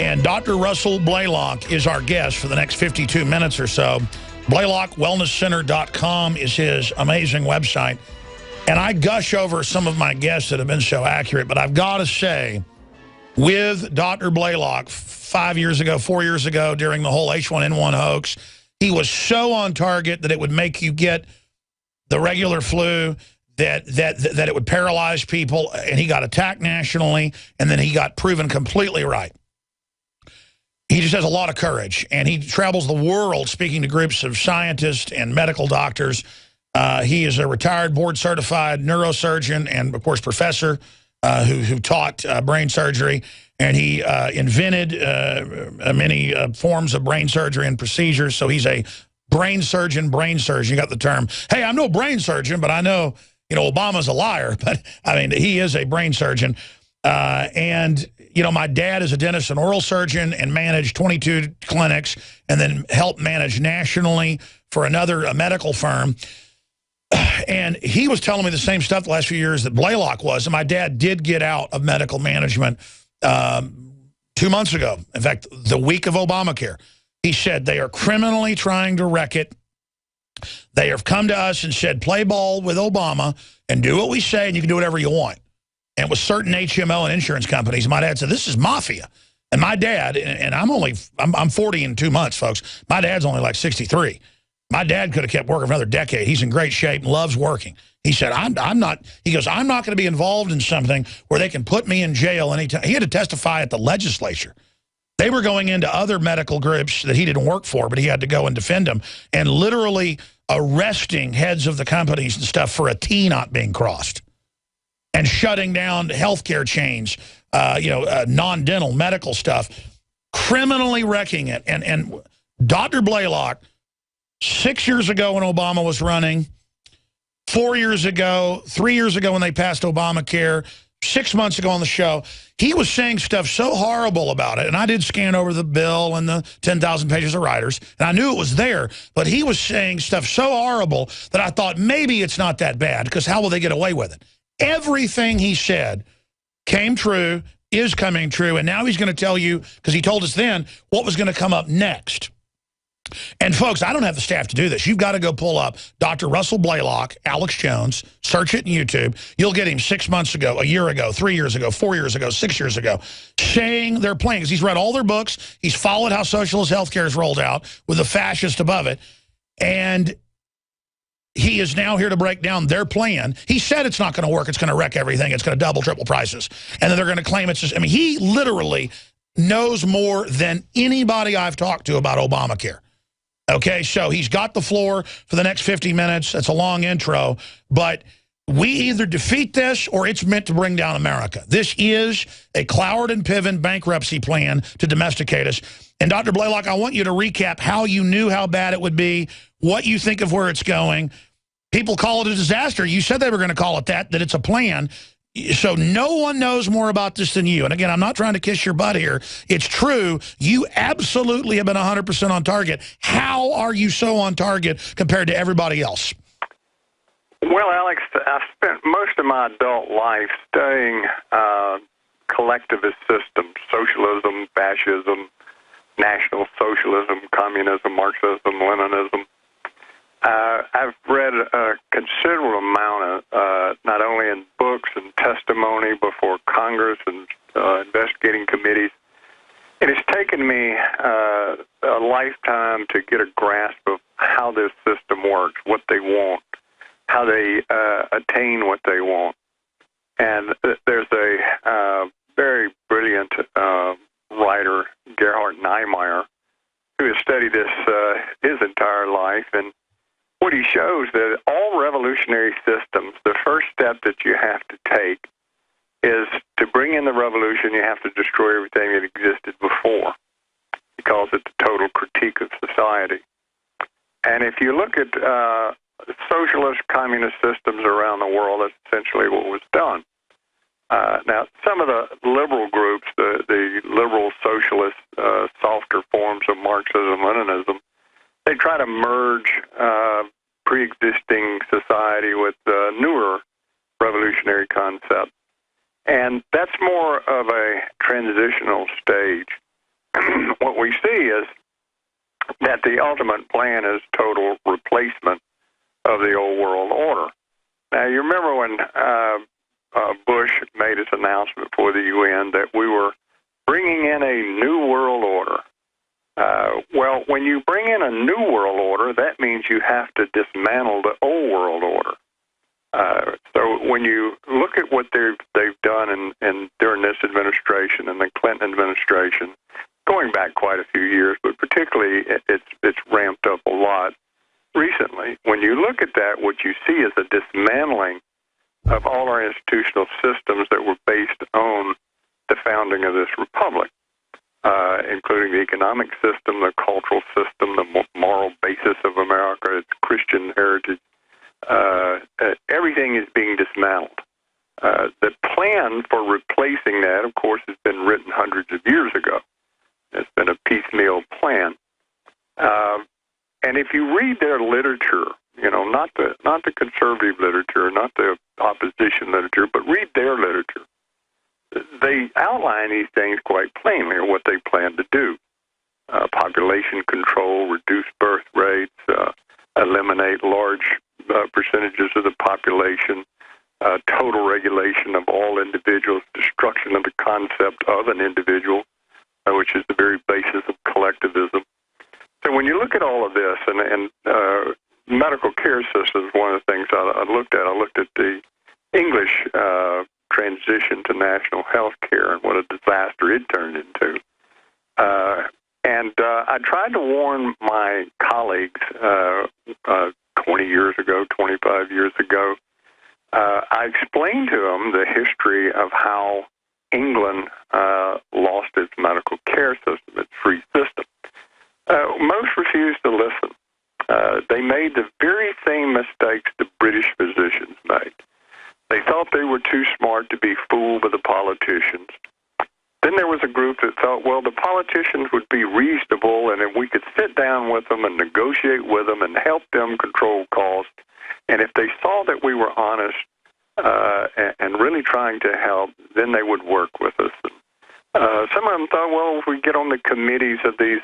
And Dr. Russell Blaylock is our guest for the next 52 minutes or so. BlaylockWellnessCenter.com is his amazing website. And I gush over some of my guests that have been so accurate, but I've got to say, with Dr. Blaylock 5 years ago, 4 years ago, during the whole H1N1 hoax, he was so on target that it would make you get the regular flu, that it would paralyze people, and he got attacked nationally, and then he got proven completely right. He just has a lot of courage, and he travels the world speaking to groups of scientists and medical doctors. He is a retired board-certified neurosurgeon and, of course, professor who taught brain surgery, and he invented many forms of brain surgery and procedures. So he's a brain surgeon. You got the term. Hey, I'm no brain surgeon, but I know, Obama's a liar. But, I mean, he is a brain surgeon. And, my dad is a dentist and oral surgeon and managed 22 clinics and then helped manage nationally for another medical firm. And he was telling me the same stuff the last few years that Blaylock was. And my dad did get out of medical management 2 months ago. In fact, the week of Obamacare. He said they are criminally trying to wreck it. They have come to us and said, play ball with Obama and do what we say, and you can do whatever you want. And with certain HMO and insurance companies, my dad said, this is mafia. And my dad, and I'm 40 in 2 months, folks. My dad's only like 63. My dad could have kept working for another decade. He's in great shape and loves working. He said, I'm not going to be involved in something where they can put me in jail anytime. He had to testify at the legislature. They were going into other medical groups that he didn't work for, but he had to go and defend them, and literally arresting heads of the companies and stuff for a T not being crossed, and shutting down healthcare chains, non-dental medical stuff, criminally wrecking it. And Dr. Blaylock, 6 years ago when Obama was running, 4 years ago, 3 years ago when they passed Obamacare, 6 months ago on the show, he was saying stuff so horrible about it. And I did scan over the bill and the 10,000 pages of writers, and I knew it was there. But he was saying stuff so horrible that I thought maybe it's not that bad, because how will they get away with it? Everything he said came true, is coming true, and now he's going to tell you, because he told us then, what was going to come up next. And, folks, I don't have the staff to do this. You've got to go pull up Dr. Russell Blaylock, Alex Jones, search it on YouTube. You'll get him 6 months ago, a year ago, 3 years ago, 4 years ago, 6 years ago, saying their plan, because he's read all their books. He's followed how socialist health care is rolled out with the fascist above it. And he is now here to break down their plan. He said it's not going to work. It's going to wreck everything. It's going to double, triple prices. And then they're going to claim it's just, I mean, he literally knows more than anybody I've talked to about Obamacare. Okay, so he's got the floor for the next 50 minutes. That's a long intro. But we either defeat this or it's meant to bring down America. This is a Cloward and Piven bankruptcy plan to domesticate us. And Dr. Blaylock, I want you to recap how you knew how bad it would be, what you think of where it's going. People call it a disaster. You said they were going to call it that it's a plan. So no one knows more about this than you. And again, I'm not trying to kiss your butt here. It's true. You absolutely have been 100% on target. How are you so on target compared to everybody else? Well, Alex, I spent most of my adult life studying collectivist systems, socialism, fascism, National Socialism, communism, Marxism, Leninism. I've read a considerable amount of, not only in books and testimony before Congress and investigating committees. And it's taken me a lifetime to get a grasp of how this system works, what they want, how they attain what they want. And there's a very brilliant writer, Gerhard Niemeyer, who has studied this his entire life. And what he shows that all revolutionary systems, the first step that you have to take is to bring in the revolution, you have to destroy everything that existed before. He calls it the total critique of society. And if you look at socialist, communist systems around the world, that's essentially what was done. Now, some of the liberal groups, the liberal socialist, softer forms of Marxism, Leninism, they try to merge pre-existing society with newer revolutionary concepts. And that's more of a transitional stage. the ultimate plan is total replacement of the old world order. Now, you remember when Bush made his announcement for the UN that we were bringing in a new world order. Well, when you bring in a new world order, that means you have to dismantle the old world order. So when you look at what they've done during this administration and the Clinton administration, going back quite a few years, but particularly it's ramped up a lot recently. When you look at that, what you see is a dismantling of all our institutional systems that were based on the founding of this republic, including the economic system, the cultural system, the moral basis of America, its Christian heritage. Everything is being dismantled. The plan for replacing that, of course, has been written hundreds of years ago. It's been a piecemeal plan. And if you read their literature, not the conservative literature, not the opposition literature, but read their literature, they outline these things quite plainly, or what they plan to do. Population control, reduce birth rates, eliminate large percentages of the population, total regulation of all individuals, destruction of the concept of an individual, which is the very basis of collectivism. So when you look at all of this, and medical care systems, one of the things I looked at the English transition to national health care and what a disaster it turned into. And I tried to warn my colleagues 20 years ago, 25 years ago. I explained to them the history of how England lost its medical care system, its free system. Most refused to listen. They made the very same mistakes the British physicians made. They thought they were too smart to be fooled by the politicians. Then there was a group that thought, well, the politicians would be reasonable, and if we could sit down with them and negotiate with them and help them control costs, and if they saw that we were honest and really trying to help, then they would work with us. Some of them thought, well, if we get on the committees of these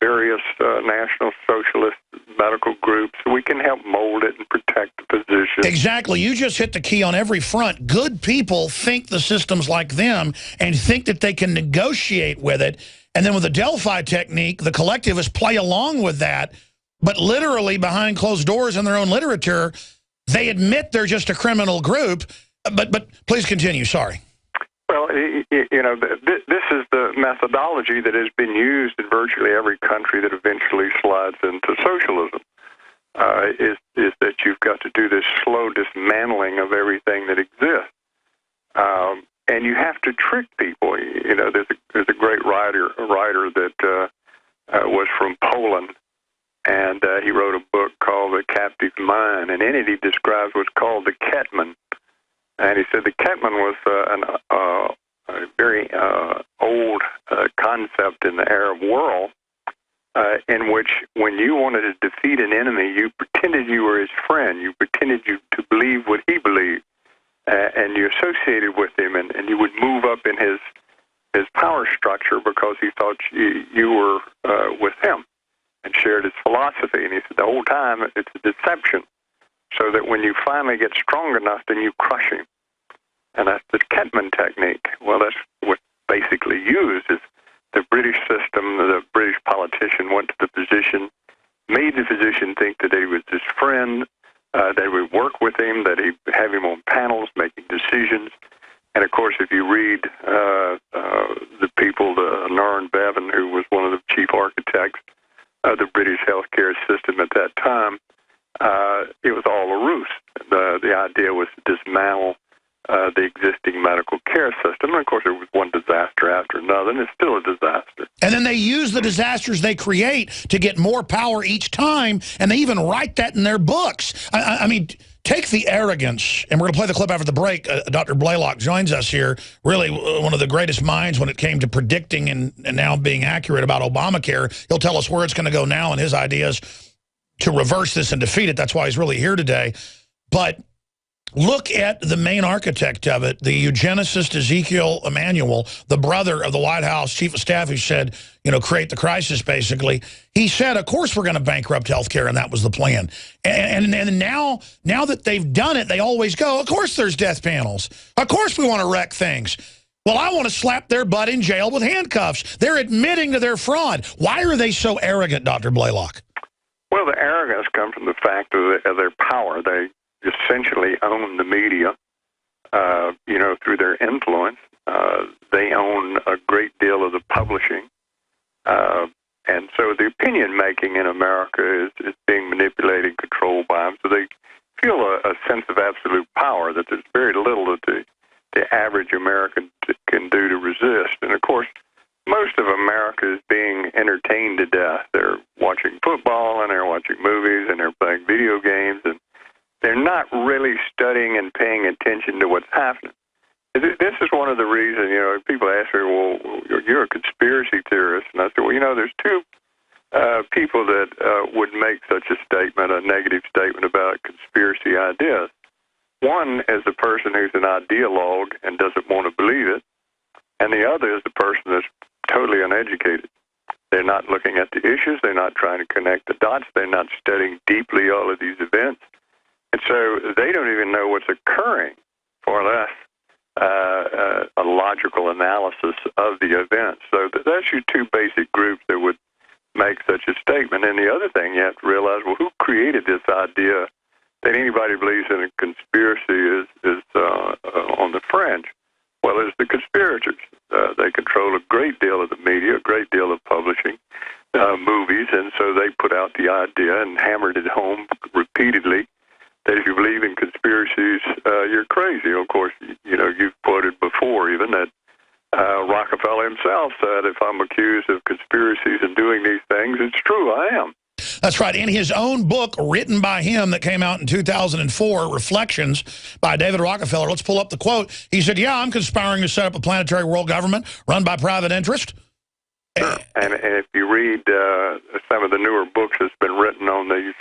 various national socialist medical groups, we can help mold it and protect the position. Exactly. You just hit the key on every front. Good people think the system's like them and think that they can negotiate with it. And then with the Delphi technique, the collectivists play along with that. But literally behind closed doors in their own literature, they admit they're just a criminal group. But please continue. Sorry. Well, this is the methodology that has been used in virtually every country that eventually slides into socialism, is that you've got to do this slow dismantling of everything that exists. And you have to trick people. There's a great writer that was from Poland, and he wrote a book called The Captive Mind, and in it he describes what's called the Ketman. And he said the Ketman was a very old concept in the Arab world, in which when you wanted to defeat an enemy, you pretended you were his friend. You pretended to believe what he believed, and you associated with him, and you would move up in his power structure because he thought you were with him and shared his philosophy. And he said the whole time it's a deception, so that when you finally get strong enough, then you crush him. And that's the Ketman technique. Well, that's what's basically used is the British system. The British politician went to the physician, made the physician think that he was his friend, that he would work with him, that he'd have him on panels making decisions. And, of course, if you read the people, Nairn Bevan, who was one of the chief architects of the British healthcare system at that time, it was all a ruse. The idea was to dismantle the existing medical care system. And, of course, it was one disaster after another, and it's still a disaster. And then they use the disasters they create to get more power each time, and they even write that in their books. I mean, take the arrogance, and we're going to play the clip after the break. Dr. Blaylock joins us here, really one of the greatest minds when it came to predicting and now being accurate about Obamacare. He'll tell us where it's going to go now and his ideas to reverse this and defeat it. That's why he's really here today. But look at the main architect of it, the eugenicist Ezekiel Emanuel, the brother of the White House chief of staff who said, you know, create the crisis, basically. He said, of course we're going to bankrupt healthcare, and that was the plan. And now that they've done it, they always go, of course there's death panels. Of course we want to wreck things. Well, I want to slap their butt in jail with handcuffs. They're admitting to their fraud. Why are they so arrogant, Dr. Blaylock? Well, the arrogance comes from the fact of their power. They essentially own the media, you know, through their influence. They own a great deal of the publishing. And so the opinion-making in America is being manipulated, controlled by them. So they feel a sense of absolute power that there's very little that the average American can do to resist. And, of course, most of America is being entertained to death. They're watching football, and they're watching movies, and they're playing video games, and they're not really studying and paying attention to what's happening. This is one of the reasons, you know, people ask me, well, you're a conspiracy theorist. And I said, well, you know, there's two people that would make such a statement, a negative statement about conspiracy ideas. One is the person who's an ideologue and doesn't want to believe it, and the other is the person that's totally uneducated. They're not looking at the issues. They're not trying to connect the dots. They're not studying deeply all of these events. And so they don't even know what's occurring, far less a logical analysis of the events. So that's your two basic groups that would make such a statement. And the other thing you have to realize, well, who created this idea that anybody believes in a conspiracy is on the fringe? Well, it's the conspirators. They control a great deal of the media, a great deal of publishing, movies, and so they put out the idea and hammered it home repeatedly that if you believe in conspiracies, you're crazy. Of course, you know, you've quoted before even that Rockefeller himself said, if I'm accused of conspiracies and doing these things, it's true, I am. That's right. In his own book written by him that came out in 2004, Reflections by David Rockefeller, let's pull up the quote. He said, yeah, I'm conspiring to set up a planetary world government run by private interest. Sure. And if you read some of the newer books that's been written on these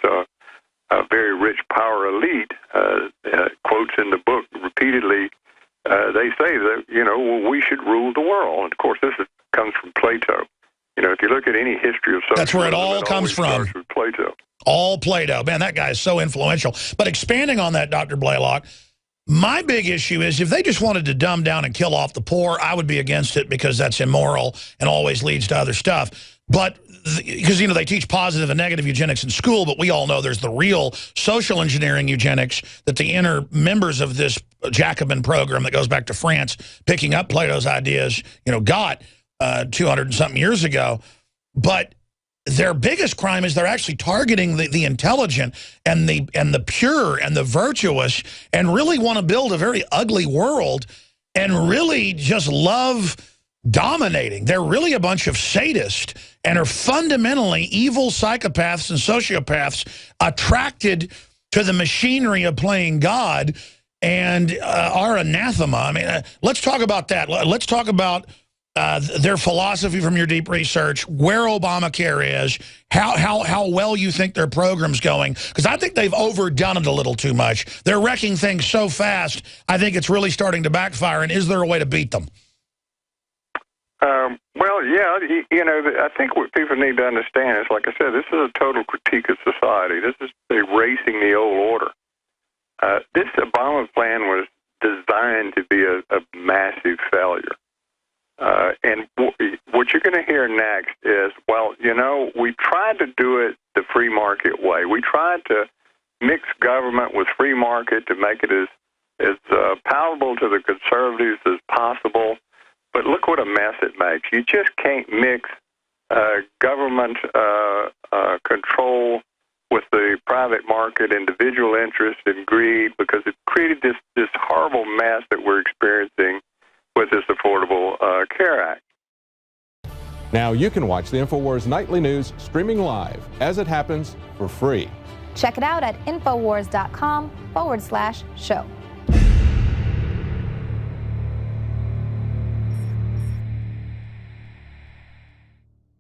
very rich power elite, quotes in the book repeatedly, they say that, you know, well, we should rule the world. And, of course, this comes from Plato. You know, if you look at any history of socialism, that's where it all comes from. With Plato. All Plato. Man, that guy is so influential. But expanding on that, Dr. Blaylock, my big issue is if they just wanted to dumb down and kill off the poor, I would be against it because that's immoral and always leads to other stuff. But because, you know, they teach positive and negative eugenics in school, but we all know there's the real social engineering eugenics that the inner members of this Jacobin program that goes back to France, picking up Plato's ideas, you know, got 200 and something years ago. But their biggest crime is they're actually targeting the intelligent and the pure and the virtuous, and really want to build a very ugly world and really just love dominating. They're really a bunch of sadists and are fundamentally evil psychopaths and sociopaths attracted to the machinery of playing God and are anathema. I mean, let's talk about that. Let's talk about their philosophy from your deep research, where Obamacare is, how well you think their program's going. Because I think they've overdone it a little too much. They're wrecking things so fast, I think it's really starting to backfire. And is there a way to beat them? Well, yeah, you know, I think what people need to understand is, like I said, this is a total critique of society. This is erasing the old order. This Obama plan was designed to be a massive failure. And what you're going to hear next is, well, you know, we tried to do it the free market way. We tried to mix government with free market to make it as palatable to the conservatives as possible. But look what a mess it makes. You just can't mix government control with the private market, individual interest, and greed, because it created this horrible mess that we're experiencing with this Affordable Care Act. Now you can watch the InfoWars Nightly News streaming live as it happens for free. Check it out at InfoWars.com/show.